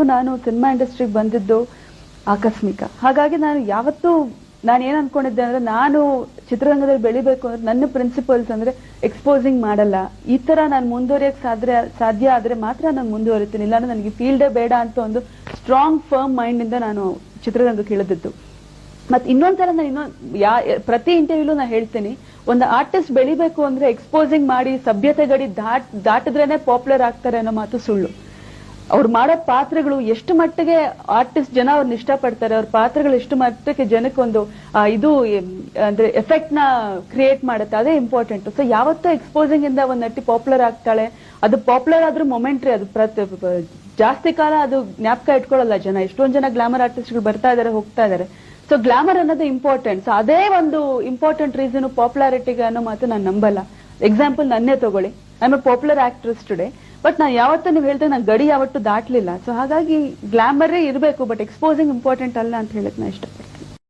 ನಾನು ಸಿನಿಮಾ ಇಂಡಸ್ಟ್ರಿಗೆ ಬಂದಿದ್ದು ಆಕಸ್ಮಿಕ. ಹಾಗಾಗಿ ನಾನು ಯಾವತ್ತೂ ನಾನು ಏನ್ ಅನ್ಕೊಂಡಿದ್ದೆ ಅಂದ್ರೆ, ನಾನು ಚಿತ್ರರಂಗದಲ್ಲಿ ಬೆಳಿಬೇಕು ಅಂದ್ರೆ ನನ್ನ ಪ್ರಿನ್ಸಿಪಲ್ಸ್ ಅಂದ್ರೆ ಎಕ್ಸ್ಪೋಸಿಂಗ್ ಮಾಡಲ್ಲ. ಈ ತರ ನಾನು ಮುಂದುವರಿಯಕ್ ಸಾಧ್ಯ ಆದ್ರೆ ಮಾತ್ರ ನಾನು ಮುಂದುವರಿತೀನಿ, ಇಲ್ಲಾಂದ್ರೆ ನನಗೆ ಫೀಲ್ಡೇ ಬೇಡ ಅಂತ ಒಂದು ಸ್ಟ್ರಾಂಗ್ ಫರ್ಮ್ ಮೈಂಡ್ ಇಂದ ನಾನು ಚಿತ್ರರಂಗಕ್ಕೆ ಇಳಿದಿದ್ದು. ಮತ್ತೆ ಇನ್ನೊಂದ್ಸಲ ನಾನು ಪ್ರತಿ ಇಂಟರ್ವ್ಯೂಲು ನಾನು ಹೇಳ್ತೀನಿ, ಒಂದು ಆರ್ಟಿಸ್ಟ್ ಬೆಳಿಬೇಕು ಅಂದ್ರೆ ಎಕ್ಸ್ಪೋಸಿಂಗ್ ಮಾಡಿ ಸಭ್ಯತೆ ಗಡಿ ದಾಟಿದ್ರೇನೆ ಪಾಪ್ಯುಲರ್ ಆಗ್ತಾರೆ ಅನ್ನೋ ಮಾತು ಸುಳ್ಳು. ಅವ್ರು ಮಾಡೋ ಪಾತ್ರಗಳು ಎಷ್ಟು ಮಟ್ಟಿಗೆ ಆರ್ಟಿಸ್ಟ್ ಜನ ಅವ್ರನ್ನ ಇಷ್ಟಪಡ್ತಾರೆ, ಅವ್ರ ಪಾತ್ರಗಳು ಎಷ್ಟು ಮಟ್ಟಿಗೆ ಜನಕ್ಕೊಂದು ಇದು ಅಂದ್ರೆ ಎಫೆಕ್ಟ್ ನ ಕ್ರಿಯೇಟ್ ಮಾಡುತ್ತೆ, ಅದೇ ಇಂಪಾರ್ಟೆಂಟ್. ಸೊ ಯಾವತ್ತೂ ಎಕ್ಸ್ಪೋಸಿಂಗ್ ಇಂದ ಒಂದ್ ನಟಿ ಪಾಪ್ಯುಲರ್ ಆಗ್ತಾಳೆ. ಅದು ಪಾಪ್ಯುಲರ್ ಆದ್ರೂ ಮೊಮೆಂಟ್ರಿ, ಅದು ಜಾಸ್ತಿ ಕಾಲ ಅದು ಜ್ಞಾಪಕ ಇಟ್ಕೊಳ್ಳಲ್ಲ ಜನ. ಎಷ್ಟೊಂದ್ ಜನ ಗ್ಲಾಮರ್ ಆರ್ಟಿಸ್ಟ್ಗಳು ಬರ್ತಾ ಇದಾರೆ, ಹೋಗ್ತಾ ಇದಾರೆ. ಸೊ ಗ್ಲಾಮರ್ ಅನ್ನೋದು ಇಂಪಾರ್ಟೆಂಟ್. ಸೊ ಅದೇ ಒಂದು ಇಂಪಾರ್ಟೆಂಟ್ ರೀಸನ್ ಪಾಪ್ಯುಲಾರಿಟಿಗೆ ಅನ್ನೋ ಮಾತು ನಾನು ನಂಬಲ್ಲ. ಎಕ್ಸಾಂಪಲ್ ನನ್ನೇ ತಗೊಳ್ಳಿ, I am A popular actress today, but ನಾನು ಯಾವತ್ತೂ ನೀವು ಹೇಳ್ತೇನೆ ನಾನು ಗಡಿ ಯಾವತ್ತೂ ದಾಟ್ಲಿಲ್ಲ. ಸೊ ಹಾಗಾಗಿ ಗ್ಲಾಮರೇ ಇರಬೇಕು, ಬಟ್ ಎಕ್ಸ್ಪೋಸಿಂಗ್ ಇಂಪಾರ್ಟೆಂಟ್ ಅಲ್ಲ ಅಂತ ಹೇಳಕ್ ನಾ ಇಷ್ಟಪಡ್ತೀನಿ.